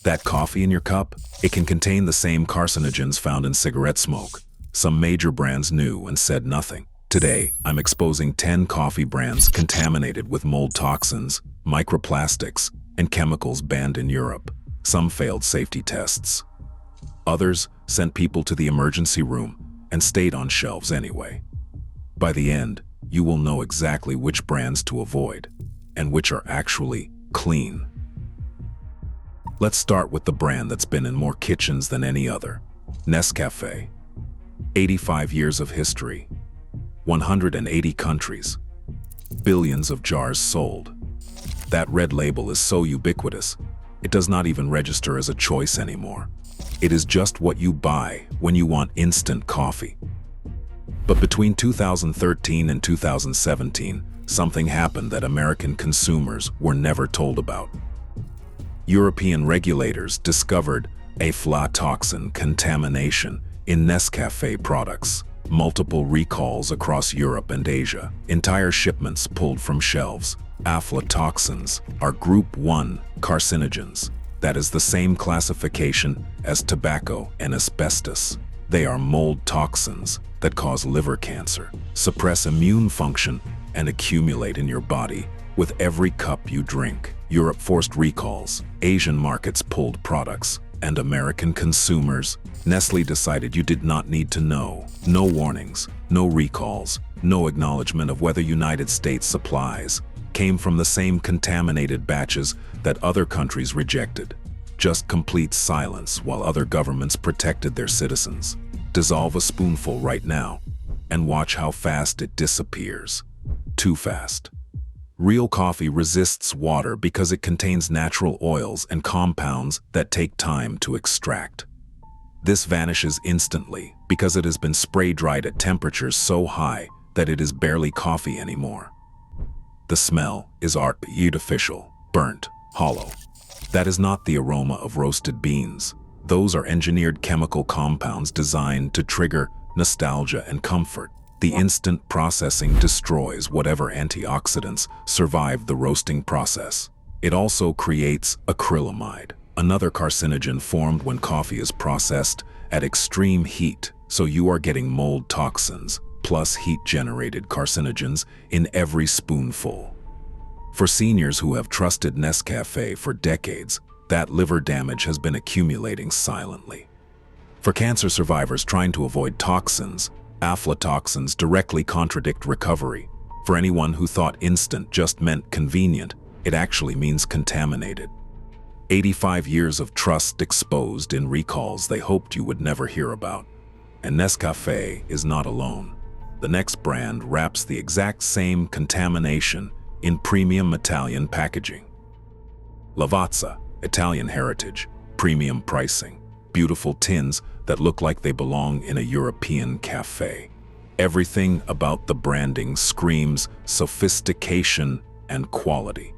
That coffee in your cup? It can contain the same carcinogens found in cigarette smoke. Some major brands knew and said nothing. Today, I'm exposing 10 coffee brands contaminated with mold toxins, microplastics, and chemicals banned in Europe. Some failed safety tests. Others sent people to the emergency room and stayed on shelves anyway. By the end, you will know exactly which brands to avoid and which are actually clean. Let's start with the brand that's been in more kitchens than any other, Nescafé. 85 years of history, 180 countries, billions of jars sold. That red label is so ubiquitous, it does not even register as a choice anymore. It is just what you buy when you want instant coffee. But between 2013 and 2017, something happened that American consumers were never told about. European regulators discovered aflatoxin contamination in Nescafé products. Multiple recalls across Europe and Asia. Entire shipments pulled from shelves. Aflatoxins are Group 1 carcinogens. That is the same classification as tobacco and asbestos. They are mold toxins that cause liver cancer, suppress immune function, and accumulate in your body with every cup you drink. Europe forced recalls, Asian markets pulled products, and American consumers, Nestle decided you did not need to know. No warnings, no recalls, no acknowledgement of whether United States supplies came from the same contaminated batches that other countries rejected. Just complete silence while other governments protected their citizens. Dissolve a spoonful right now and watch how fast it disappears. Too fast. Real coffee resists water because it contains natural oils and compounds that take time to extract. This vanishes instantly because it has been spray-dried at temperatures so high that it is barely coffee anymore. The smell is artificial, burnt, hollow. That is not the aroma of roasted beans. Those are engineered chemical compounds designed to trigger nostalgia and comfort. The instant processing destroys whatever antioxidants survived the roasting process. It also creates acrylamide, another carcinogen formed when coffee is processed at extreme heat, so you are getting mold toxins plus heat-generated carcinogens in every spoonful. For seniors who have trusted Nescafé for decades, that liver damage has been accumulating silently. For cancer survivors trying to avoid toxins, aflatoxins directly contradict recovery. For anyone who thought instant just meant convenient, it actually means contaminated. 85 years of trust exposed in recalls they hoped you would never hear about. And Nescafé is not alone. The next brand wraps the exact same contamination in premium Italian packaging. Lavazza, Italian heritage, premium pricing, beautiful tins that look like they belong in a European cafe. Everything about the branding screams sophistication and quality.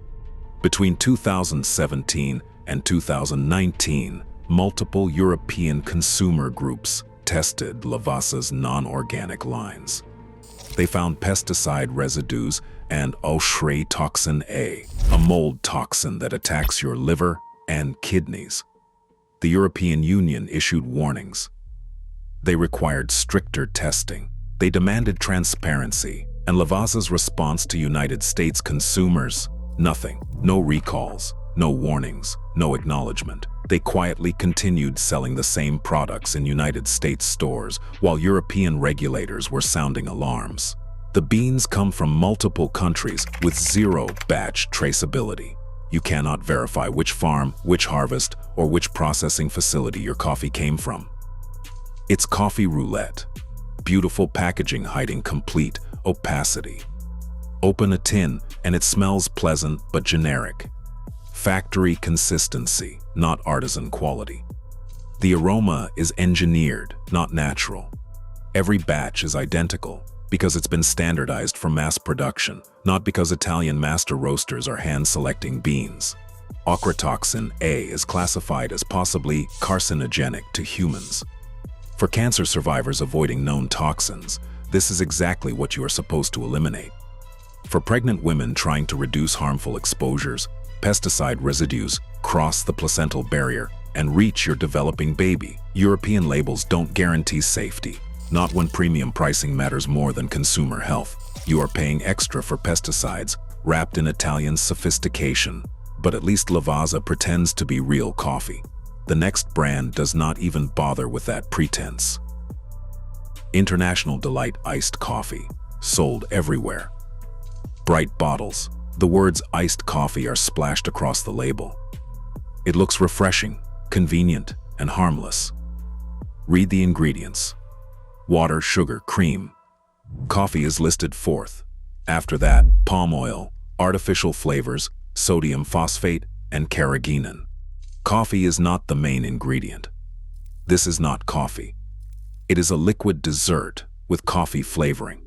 Between 2017 and 2019, multiple European consumer groups tested Lavazza's non-organic lines. They found pesticide residues and toxin A, a mold toxin that attacks your liver and kidneys. The European Union issued warnings. They required stricter testing. They demanded transparency, and Lavazza's response to United States consumers? Nothing. No recalls, no warnings, no acknowledgement. They quietly continued selling the same products in United States stores while European regulators were sounding alarms. The beans come from multiple countries with zero batch traceability. You cannot verify which farm, which harvest, or which processing facility your coffee came from. It's coffee roulette. Beautiful packaging hiding complete opacity. Open a tin and it smells pleasant but generic. Factory consistency, not artisan quality. The aroma is engineered, not natural. Every batch is identical because it's been standardized for mass production, not because Italian master roasters are hand-selecting beans. Ochratoxin A is classified as possibly carcinogenic to humans. For cancer survivors avoiding known toxins, this is exactly what you are supposed to eliminate. For pregnant women trying to reduce harmful exposures, Pesticide residues cross the placental barrier and reach your developing baby. European labels don't guarantee safety, not when premium pricing matters more than consumer health. You are paying extra for pesticides wrapped in Italian sophistication, but at least Lavazza pretends to be real coffee. The next brand does not even bother with that pretense. International Delight iced coffee, sold everywhere. Bright bottles. The words iced coffee are splashed across the label. It looks refreshing, convenient, and harmless. Read the ingredients. Water, sugar, cream. Coffee is listed fourth. After that, palm oil, artificial flavors, sodium phosphate, and carrageenan. Coffee is not the main ingredient. This is not coffee. It is a liquid dessert with coffee flavoring.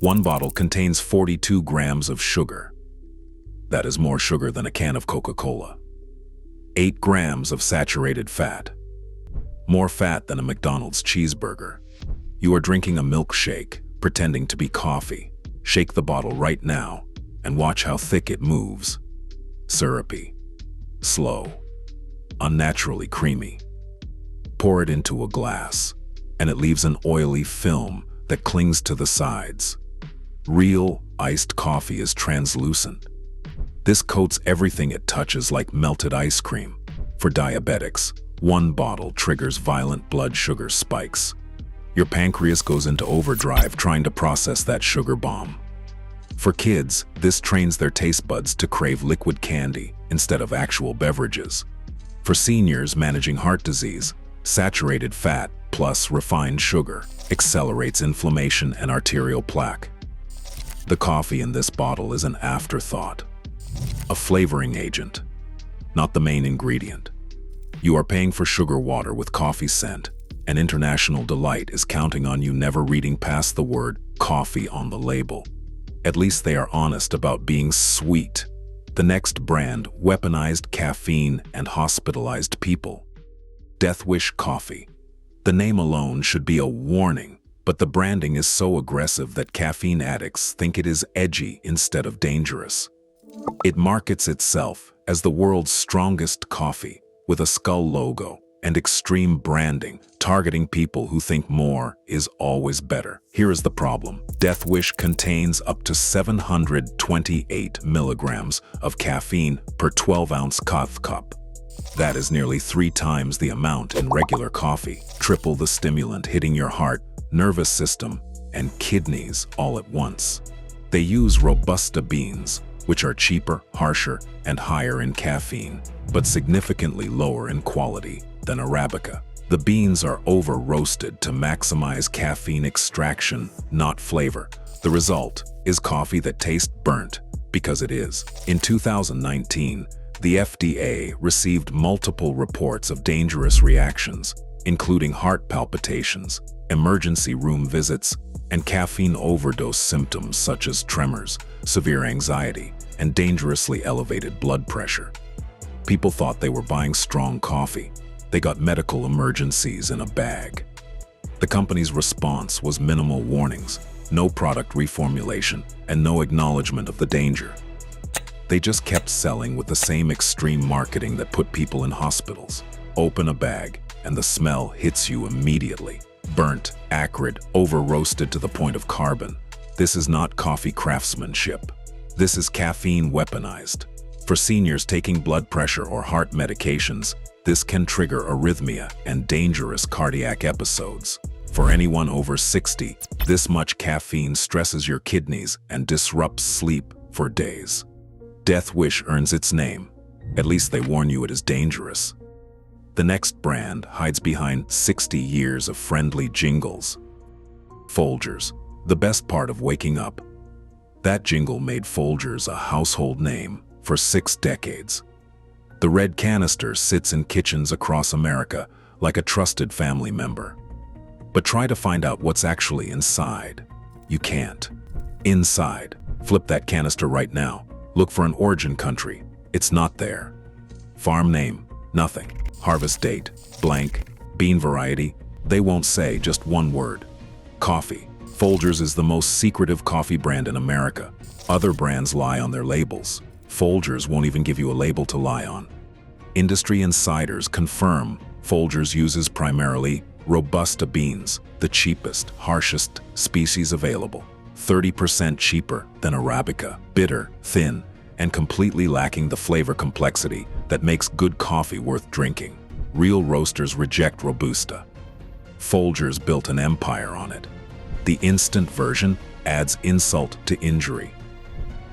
One bottle contains 42 grams of sugar. That is more sugar than a can of Coca-Cola. 8 grams of saturated fat. More fat than a McDonald's cheeseburger. You are drinking a milkshake, pretending to be coffee. Shake the bottle right now and watch how thick it moves. Syrupy. Slow. Unnaturally creamy. Pour it into a glass, and it leaves an oily film that clings to the sides. Real iced coffee is translucent. This coats everything it touches like melted ice cream. For diabetics, one bottle triggers violent blood sugar spikes. Your pancreas goes into overdrive trying to process that sugar bomb. For kids, this trains their taste buds to crave liquid candy instead of actual beverages. For seniors managing heart disease, saturated fat plus refined sugar accelerates inflammation and arterial plaque. The coffee in this bottle is an afterthought, a flavoring agent, not the main ingredient. You are paying for sugar water with coffee scent, and International Delight is counting on you never reading past the word coffee on the label. At least they are honest about being sweet. The next brand weaponized caffeine and hospitalized people. Death Wish Coffee. The name alone should be a warning, but the branding is so aggressive that caffeine addicts think it is edgy instead of dangerous. It markets itself as the world's strongest coffee, with a skull logo and extreme branding, targeting people who think more is always better. Here is the problem. Death Wish contains up to 728 milligrams of caffeine per 12-ounce coffee cup. That is nearly 3 times the amount in regular coffee, triple the stimulant hitting your heart, nervous system, and kidneys all at once. They use Robusta beans, which are cheaper, harsher, and higher in caffeine, but significantly lower in quality than Arabica. The beans are over-roasted to maximize caffeine extraction, not flavor. The result is coffee that tastes burnt, because it is. In 2019, the FDA received multiple reports of dangerous reactions, including heart palpitations, emergency room visits, and caffeine overdose symptoms such as tremors, severe anxiety, and dangerously elevated blood pressure. People thought they were buying strong coffee. They got medical emergencies in a bag. The company's response was minimal warnings, no product reformulation, and no acknowledgement of the danger. They just kept selling with the same extreme marketing that put people in hospitals. Open a bag, and the smell hits you immediately. Burnt, acrid, over-roasted to the point of carbon. This is not coffee craftsmanship. This is caffeine weaponized. For seniors taking blood pressure or heart medications, this can trigger arrhythmia and dangerous cardiac episodes. For anyone over 60, this much caffeine stresses your kidneys and disrupts sleep for days. Death Wish earns its name. At least they warn you it is dangerous. The next brand hides behind 60 years of friendly jingles. Folgers, the best part of waking up. That jingle made Folgers a household name for 6 decades. The red canister sits in kitchens across America like a trusted family member. But try to find out what's actually inside. You can't. Inside. Flip that canister right now. Look for an origin country. It's not there. Farm name, nothing. Harvest date, blank. Bean variety, they won't say, just one word. Coffee. Folgers is the most secretive coffee brand in America. Other brands lie on their labels. Folgers won't even give you a label to lie on. Industry insiders confirm Folgers uses primarily Robusta beans, the cheapest, harshest species available, 30% cheaper than Arabica, bitter, thin, and completely lacking the flavor complexity that makes good coffee worth drinking. Real roasters reject Robusta. Folgers built an empire on it. The instant version adds insult to injury.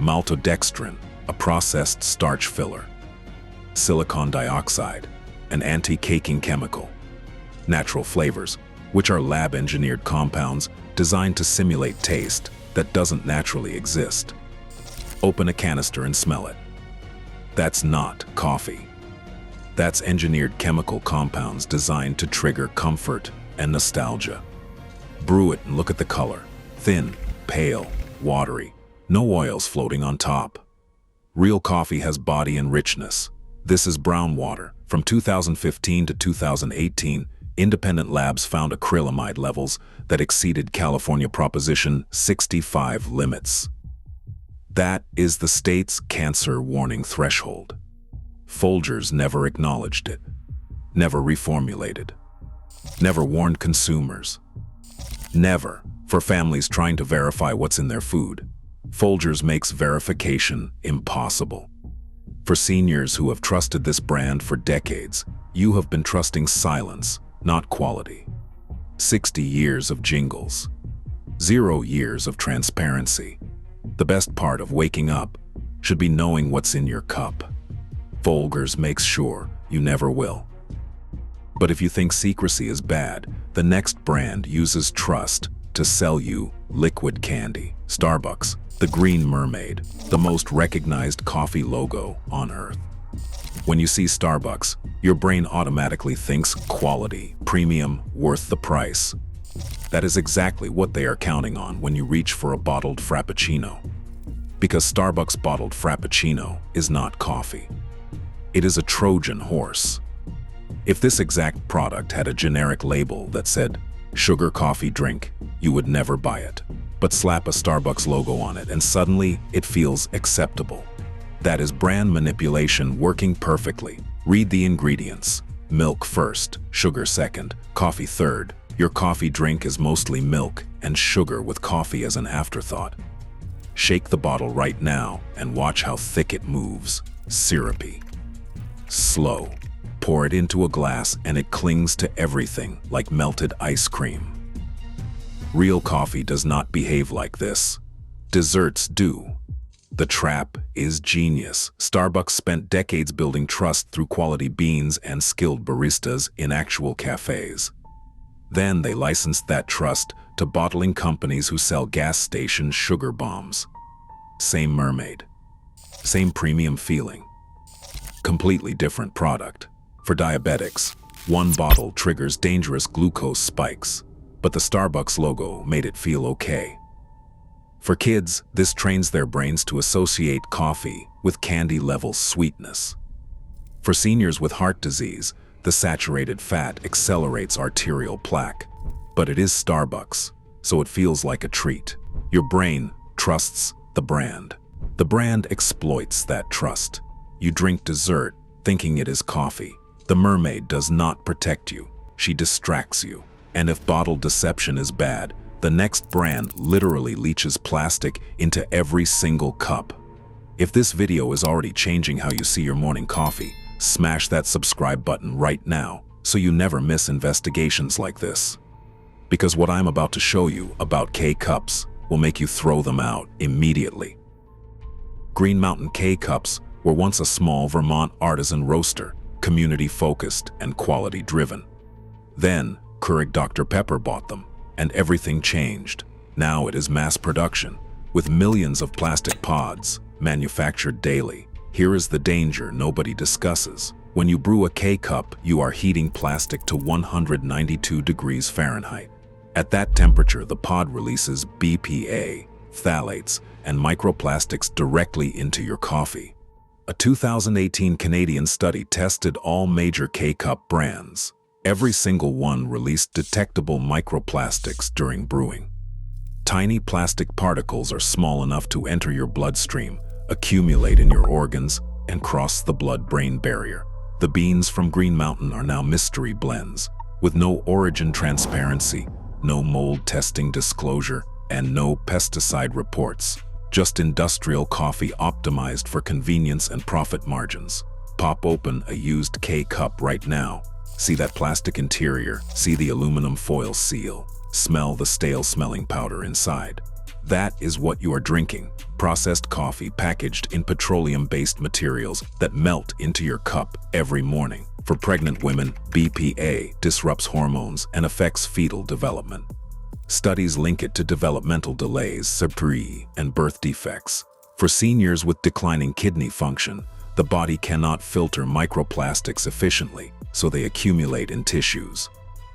Maltodextrin, a processed starch filler. Silicon dioxide, an anti-caking chemical. Natural flavors, which are lab-engineered compounds designed to simulate taste that doesn't naturally exist. Open a canister and smell it. That's not coffee. That's engineered chemical compounds designed to trigger comfort and nostalgia. Brew it and look at the color. Thin, pale, watery, no oils floating on top. Real coffee has body and richness. This is brown water. From 2015 to 2018, independent labs found acrylamide levels that exceeded California Proposition 65 limits. That is the state's cancer warning threshold. Folgers never acknowledged it, never reformulated, never warned consumers. Never, for families trying to verify what's in their food. Folgers makes verification impossible. For seniors who have trusted this brand for decades, you have been trusting silence, not quality. 60 years of jingles. 0 years of transparency. The best part of waking up should be knowing what's in your cup. Folgers makes sure you never will. But if you think secrecy is bad, the next brand uses trust to sell you liquid candy. Starbucks, the Green Mermaid, the most recognized coffee logo on Earth. When you see Starbucks, your brain automatically thinks quality, premium, worth the price. That is exactly what they are counting on when you reach for a bottled Frappuccino. Because Starbucks bottled Frappuccino is not coffee. It is a Trojan horse. If this exact product had a generic label that said, "Sugar coffee drink," you would never buy it. But slap a Starbucks logo on it and suddenly it feels acceptable. That is brand manipulation working perfectly. Read the ingredients. Milk first, sugar second, coffee third. Your coffee drink is mostly milk and sugar with coffee as an afterthought. Shake the bottle right now and watch how thick it moves. Syrupy. Slow. Pour it into a glass and it clings to everything like melted ice cream. Real coffee does not behave like this. Desserts do. The trap is genius. Starbucks spent decades building trust through quality beans and skilled baristas in actual cafes. Then they licensed that trust to bottling companies who sell gas station sugar bombs. Same mermaid. Same premium feeling. Completely different product. For diabetics, one bottle triggers dangerous glucose spikes, but the Starbucks logo made it feel okay. For kids, this trains their brains to associate coffee with candy-level sweetness. For seniors with heart disease, the saturated fat accelerates arterial plaque, but it is Starbucks, so it feels like a treat. Your brain trusts the brand. The brand exploits that trust. You drink dessert thinking it is coffee. The mermaid does not protect you. She distracts you. And if bottled deception is bad, the next brand literally leaches plastic into every single cup. If this video is already changing how you see your morning coffee, smash that subscribe button right now so you never miss investigations like this. Because what I'm about to show you about K-Cups will make you throw them out immediately. Green Mountain K-Cups were once a small Vermont artisan roaster, community-focused and quality-driven. Then, Keurig Dr. Pepper bought them, and everything changed. Now it is mass production, with millions of plastic pods manufactured daily. Here is the danger nobody discusses. When you brew a K-Cup, you are heating plastic to 192 degrees Fahrenheit. At that temperature, the pod releases BPA, phthalates, and microplastics directly into your coffee. A 2018 Canadian study tested all major K-Cup brands. Every single one released detectable microplastics during brewing. Tiny plastic particles are small enough to enter your bloodstream, accumulate in your organs, and cross the blood-brain barrier. The beans from Green Mountain are now mystery blends, with no origin transparency, no mold testing disclosure, and no pesticide reports. Just industrial coffee optimized for convenience and profit margins. Pop open a used K-cup right now. See that plastic interior, see the aluminum foil seal, smell the stale-smelling powder inside. That is what you are drinking. Processed coffee packaged in petroleum-based materials that melt into your cup every morning. For pregnant women, BPA disrupts hormones and affects fetal development. Studies link it to developmental delays, surgery, and birth defects. For seniors with declining kidney function, the body cannot filter microplastics efficiently, so they accumulate in tissues.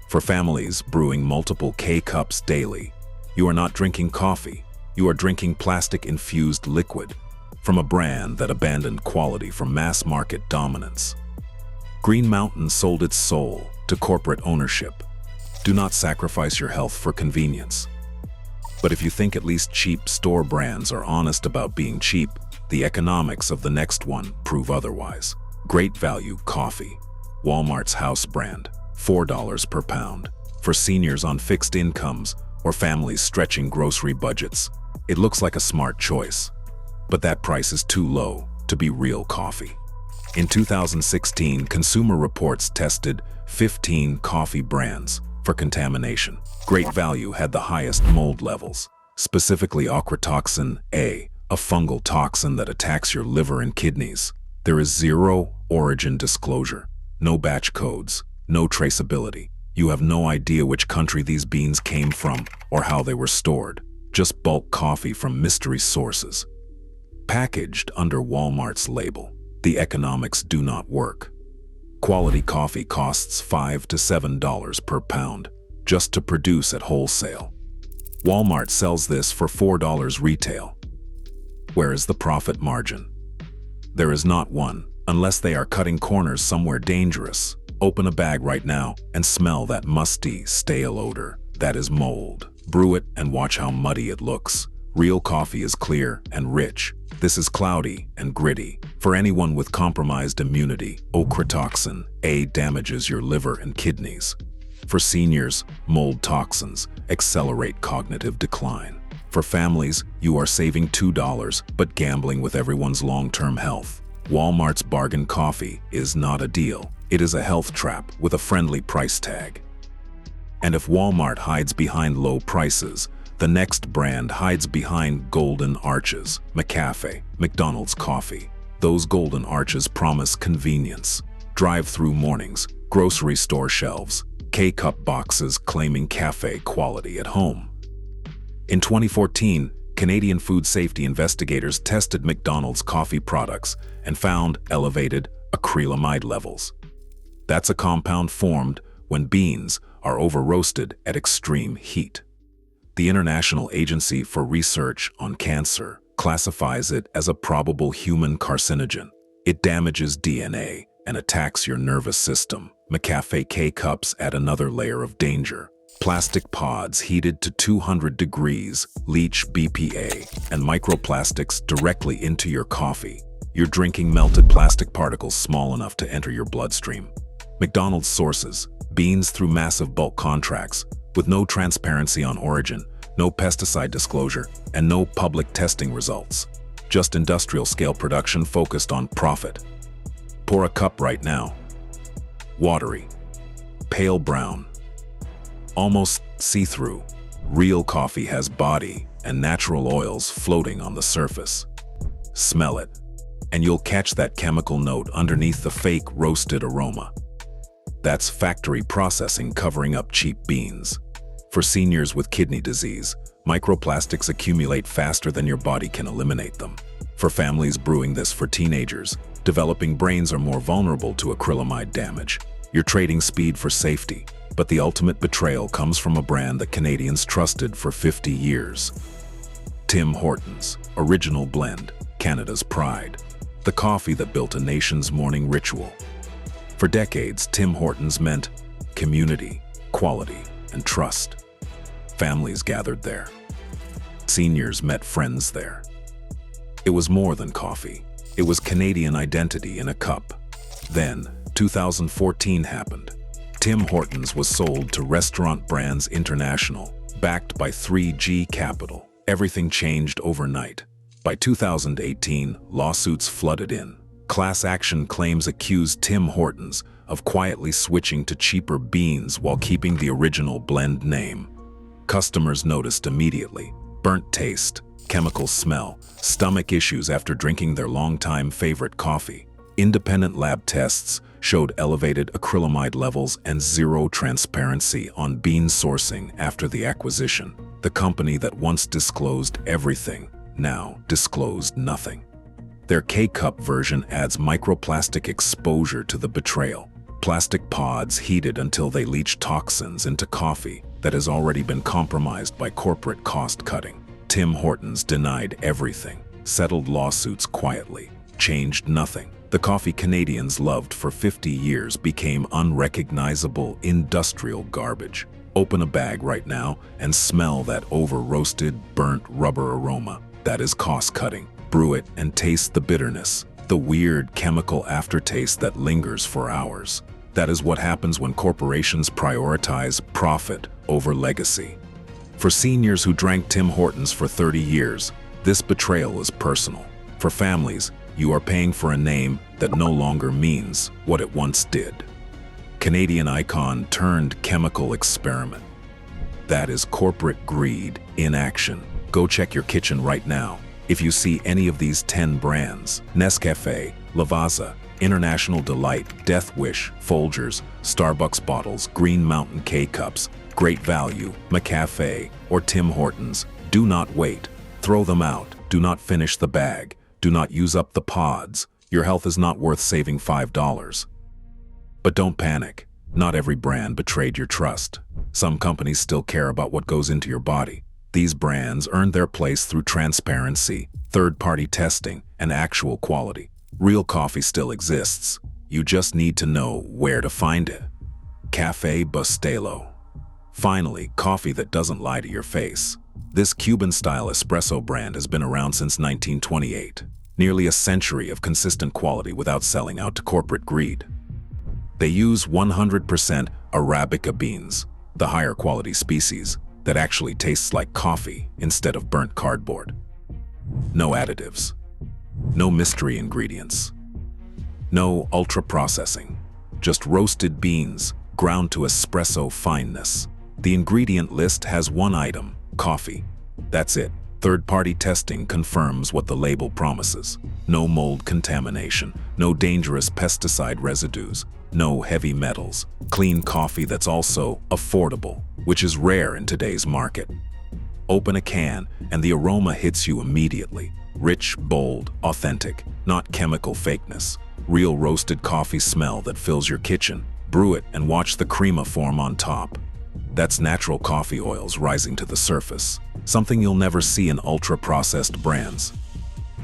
For families brewing multiple K-cups daily, you are not drinking coffee, you are drinking plastic-infused liquid from a brand that abandoned quality for mass-market dominance. Green Mountain sold its soul to corporate ownership. Do not sacrifice your health for convenience. But if you think at least cheap store brands are honest about being cheap, the economics of the next one prove otherwise. Great Value Coffee, Walmart's house brand, $4 per pound. For seniors on fixed incomes or families stretching grocery budgets, it looks like a smart choice. But that price is too low to be real coffee. In 2016, Consumer Reports tested 15 coffee brands for contamination. Great Value had the highest mold levels, specifically ochratoxin A, a fungal toxin that attacks your liver and kidneys. There is zero origin disclosure, no batch codes, no traceability. You have no idea which country these beans came from or how they were stored. Just bulk coffee from mystery sources. Packaged under Walmart's label, the economics do not work. Quality coffee costs $5 to $7 per pound just to produce at wholesale. Walmart sells this for $4 retail. Where is the profit margin? There is not one, unless they are cutting corners somewhere dangerous. Open a bag right now and smell that musty, stale odor. That is mold. Brew it and watch how muddy it looks. Real coffee is clear and rich. This is cloudy and gritty. For anyone with compromised immunity, ochratoxin A damages your liver and kidneys. For seniors, mold toxins accelerate cognitive decline. For families, you are saving $2 but gambling with everyone's long-term health. Walmart's bargain coffee is not a deal. It is a health trap with a friendly price tag. And if Walmart hides behind low prices, the next brand hides behind golden arches. McCafe, McDonald's coffee. Those golden arches promise convenience. Drive-through mornings, grocery store shelves, K-cup boxes claiming cafe quality at home. In 2014, Canadian food safety investigators tested McDonald's coffee products and found elevated acrylamide levels. That's a compound formed when beans are over-roasted at extreme heat. The International Agency for Research on Cancer classifies it as a probable human carcinogen. It damages DNA and attacks your nervous system. McCafe K-cups add another layer of danger. Plastic pods heated to 200 degrees leach BPA and microplastics directly into your coffee. You're drinking melted plastic particles small enough to enter your bloodstream. McDonald's sources: beans through massive bulk contracts, with no transparency on origin, no pesticide disclosure, and no public testing results. Just industrial-scale production focused on profit. Pour a cup right now. Watery, pale brown, almost see-through. Real coffee has body and natural oils floating on the surface. Smell it, and you'll catch that chemical note underneath the fake roasted aroma. That's factory processing covering up cheap beans. For seniors with kidney disease, microplastics accumulate faster than your body can eliminate them. For families brewing this for teenagers, developing brains are more vulnerable to acrylamide damage. You're trading speed for safety, but the ultimate betrayal comes from a brand that Canadians trusted for 50 years. Tim Hortons, Original Blend, Canada's pride. The coffee that built a nation's morning ritual. For decades, Tim Hortons meant community, quality, and trust. Families gathered there. Seniors met friends there. It was more than coffee. It was Canadian identity in a cup. Then, 2014 happened. Tim Hortons was sold to Restaurant Brands International, backed by 3G Capital. Everything changed overnight. By 2018, lawsuits flooded in. Class action claims accused Tim Hortons of quietly switching to cheaper beans while keeping the original blend name. Customers noticed immediately: burnt taste, chemical smell, stomach issues after drinking their longtime favorite coffee. Independent lab tests showed elevated acrylamide levels and zero transparency on bean sourcing after the acquisition. The company that once disclosed everything now disclosed nothing. Their K-Cup version adds microplastic exposure to the betrayal. Plastic pods heated until they leach toxins into coffee that has already been compromised by corporate cost-cutting. Tim Hortons denied everything, settled lawsuits quietly, changed nothing. The coffee Canadians loved for 50 years became unrecognizable industrial garbage. Open a bag right now and smell that over-roasted, burnt rubber aroma. That is cost-cutting. Brew it and taste the bitterness, the weird chemical aftertaste that lingers for hours. That is what happens when corporations prioritize profit over legacy. For seniors who drank Tim Hortons for 30 years, this betrayal is personal. For families, you are paying for a name that no longer means what it once did. Canadian icon turned chemical experiment. That is corporate greed in action. Go check your kitchen right now. If you see any of these 10 brands: Nescafe, Lavazza, International Delight, Death Wish, Folgers, Starbucks bottles, Green Mountain K-Cups, Great Value, McCafe, or Tim Hortons, do not wait. Throw them out. Do not finish the bag. Do not use up the pods. Your health is not worth saving $5. But don't panic. Not every brand betrayed your trust. Some companies still care about what goes into your body. These brands earned their place through transparency, third-party testing, and actual quality. Real coffee still exists. You just need to know where to find it. Café Bustelo. Finally, coffee that doesn't lie to your face. This Cuban-style espresso brand has been around since 1928. Nearly a century of consistent quality without selling out to corporate greed. They use 100% Arabica beans, the higher quality species that actually tastes like coffee instead of burnt cardboard. No additives. No mystery ingredients. No ultra-processing. Just roasted beans, ground to espresso fineness. The ingredient list has one item: coffee. That's it. Third-party testing confirms what the label promises. No mold contamination, no dangerous pesticide residues, no heavy metals. Clean coffee that's also affordable, which is rare in today's market. Open a can and the aroma hits you immediately. Rich, bold, authentic, not chemical fakeness. Real roasted coffee smell that fills your kitchen. Brew it and watch the crema form on top. That's natural coffee oils rising to the surface, something you'll never see in ultra-processed brands.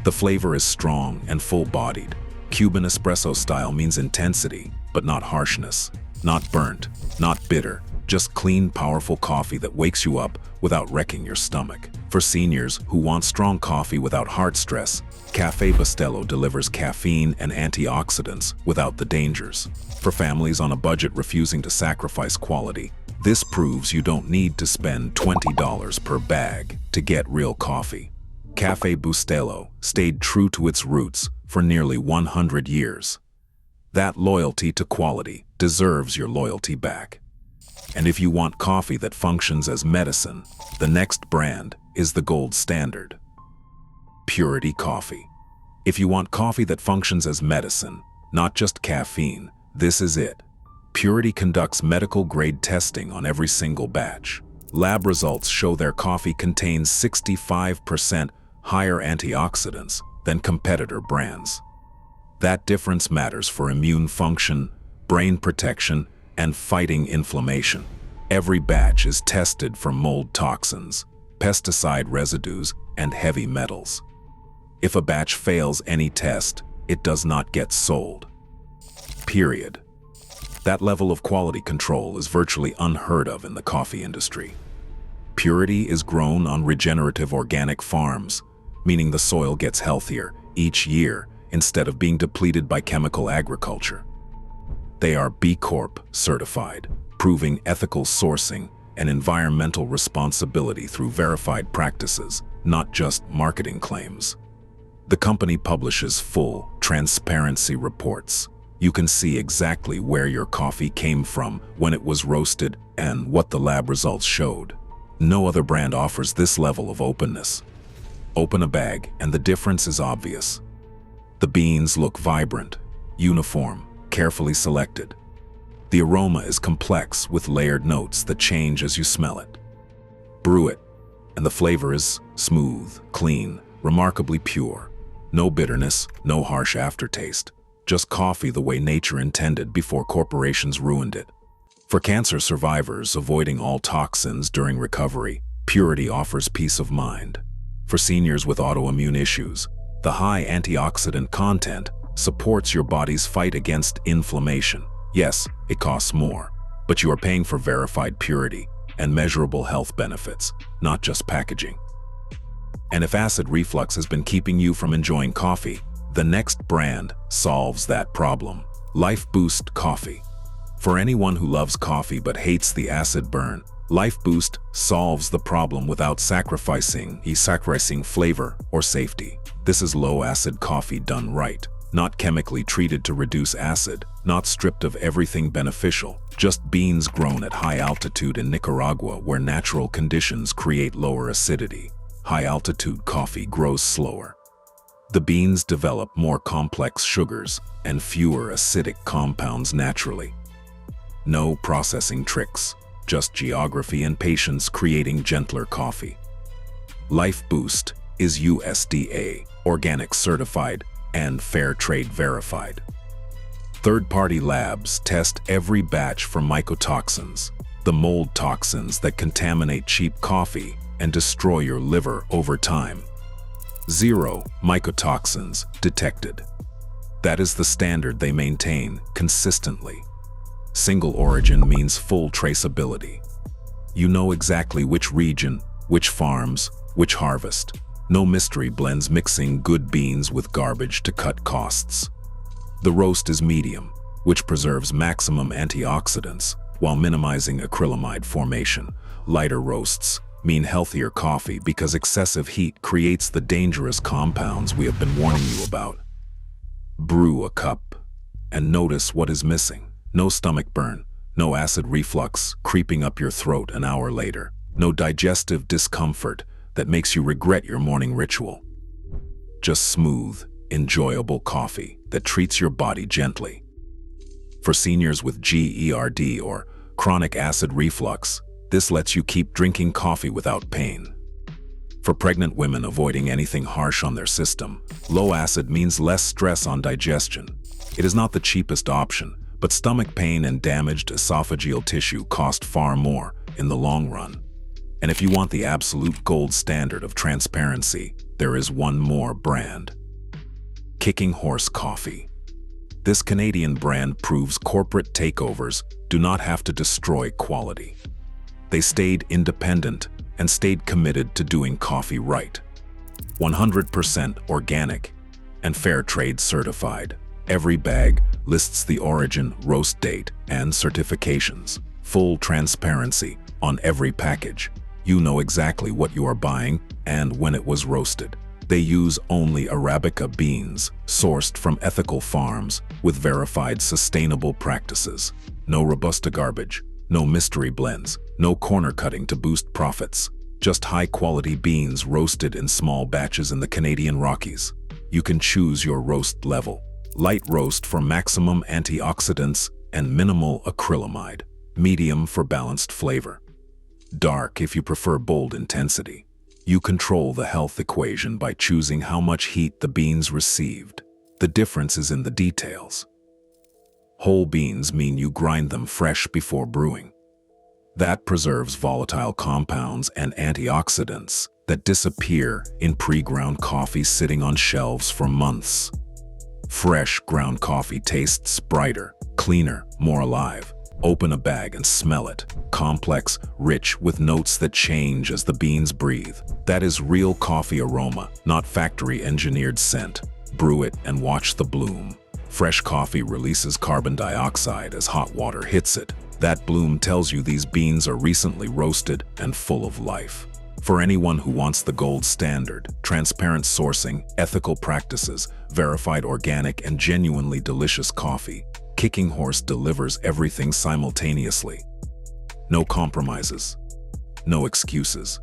The flavor is strong and full-bodied. Cuban espresso style means intensity, but not harshness. Not burnt, not bitter, just clean, powerful coffee that wakes you up without wrecking your stomach. For seniors who want strong coffee without heart stress, Café Bustelo delivers caffeine and antioxidants without the dangers. For families on a budget refusing to sacrifice quality, this proves you don't need to spend $20 per bag to get real coffee. Café Bustelo stayed true to its roots for nearly 100 years. That loyalty to quality deserves your loyalty back. And if you want coffee that functions as medicine, the next brand is the gold standard. Purity Coffee. If you want coffee that functions as medicine, not just caffeine, this is it. Purity conducts medical-grade testing on every single batch. Lab results show their coffee contains 65% higher antioxidants than competitor brands. That difference matters for immune function, brain protection, and fighting inflammation. Every batch is tested for mold toxins, pesticide residues, and heavy metals. If a batch fails any test, it does not get sold. Period. That level of quality control is virtually unheard of in the coffee industry. Purity is grown on regenerative organic farms, meaning the soil gets healthier each year instead of being depleted by chemical agriculture. They are B Corp certified, proving ethical sourcing and environmental responsibility through verified practices, not just marketing claims. The company publishes full transparency reports. You can see exactly where your coffee came from, when it was roasted, and what the lab results showed. No other brand offers this level of openness. Open a bag, and the difference is obvious. The beans look vibrant, uniform, carefully selected. The aroma is complex with layered notes that change as you smell it. Brew it, and the flavor is smooth, clean, remarkably pure. No bitterness, no harsh aftertaste. Just coffee the way nature intended before corporations ruined it. For cancer survivors avoiding all toxins during recovery, purity offers peace of mind. For seniors with autoimmune issues, the high antioxidant content supports your body's fight against inflammation. Yes, it costs more, but you are paying for verified purity and measurable health benefits, not just packaging. And if acid reflux has been keeping you from enjoying coffee, the next brand solves that problem. Life Boost Coffee. For anyone who loves coffee but hates the acid burn, Life Boost solves the problem without sacrificing flavor or safety. This is low-acid coffee done right, not chemically treated to reduce acid, not stripped of everything beneficial, just beans grown at high altitude in Nicaragua where natural conditions create lower acidity. High-altitude coffee grows slower. The beans develop more complex sugars and fewer acidic compounds naturally. No processing tricks, just geography and patience creating gentler coffee. Life Boost is USDA, organic certified, and fair trade verified. Third-party labs test every batch for mycotoxins, the mold toxins that contaminate cheap coffee and destroy your liver over time. 0 mycotoxins detected. That is the standard they maintain consistently. Single origin means full traceability. You know exactly which region, which farms, which harvest. No mystery blends mixing good beans with garbage to cut costs. The roast is medium, which preserves maximum antioxidants while minimizing acrylamide formation. Lighter roasts mean healthier coffee because excessive heat creates the dangerous compounds we have been warning you about. Brew a cup and notice what is missing. No stomach burn, no acid reflux creeping up your throat an hour later, no digestive discomfort that makes you regret your morning ritual. Just smooth, enjoyable coffee that treats your body gently. For seniors with GERD or chronic acid reflux, this lets you keep drinking coffee without pain. For pregnant women avoiding anything harsh on their system, low acid means less stress on digestion. It is not the cheapest option, but stomach pain and damaged esophageal tissue cost far more in the long run. And if you want the absolute gold standard of transparency, there is one more brand. Kicking Horse Coffee. This Canadian brand proves corporate takeovers do not have to destroy quality. They stayed independent and stayed committed to doing coffee right. 100% organic and fair trade certified. Every bag lists the origin, roast date, and certifications. Full transparency on every package. You know exactly what you are buying and when it was roasted. They use only Arabica beans, sourced from ethical farms with verified sustainable practices. No Robusta garbage, no mystery blends, no corner cutting to boost profits. Just high-quality beans roasted in small batches in the Canadian Rockies. You can choose your roast level. Light roast for maximum antioxidants and minimal acrylamide. Medium for balanced flavor. Dark if you prefer bold intensity. You control the health equation by choosing how much heat the beans received. The difference is in the details. Whole beans mean you grind them fresh before brewing. That preserves volatile compounds and antioxidants that disappear in pre-ground coffee sitting on shelves for months. Fresh ground coffee tastes brighter, cleaner, more alive. Open a bag and smell it. complex, rich, with notes that change as the beans breathe. That is real coffee aroma, not factory-engineered scent. Brew it and watch the bloom. Fresh coffee releases carbon dioxide as hot water hits it. That bloom tells you these beans are recently roasted and full of life. For anyone who wants the gold standard, transparent sourcing, ethical practices, verified organic and genuinely delicious coffee, Kicking Horse delivers everything simultaneously. No compromises, no excuses.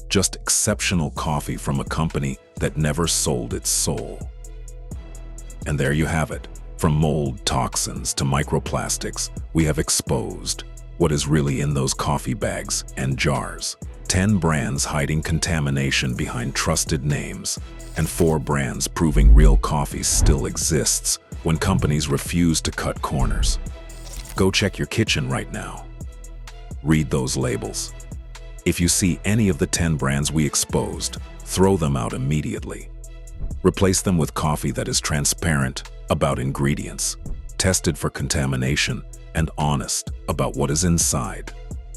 Just exceptional coffee from a company that never sold its soul. And there you have it. From mold, toxins to microplastics, we have exposed what is really in those coffee bags and jars. 10 brands hiding contamination behind trusted names, and 4 brands proving real coffee still exists when companies refuse to cut corners. Go check your kitchen right now. Read those labels. If you see any of the 10 brands we exposed, throw them out immediately. Replace them with coffee that is transparent about ingredients, tested for contamination, and honest about what is inside.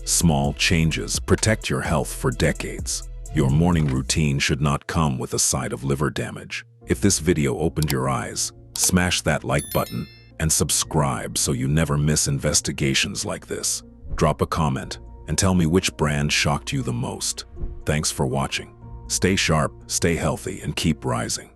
Small changes protect your health for decades. Your morning routine should not come with a side of liver damage. If this video opened your eyes, smash that like button and subscribe so you never miss investigations like this. Drop a comment and tell me which brand shocked you the most. Thanks for watching. Stay sharp, stay healthy, and keep rising.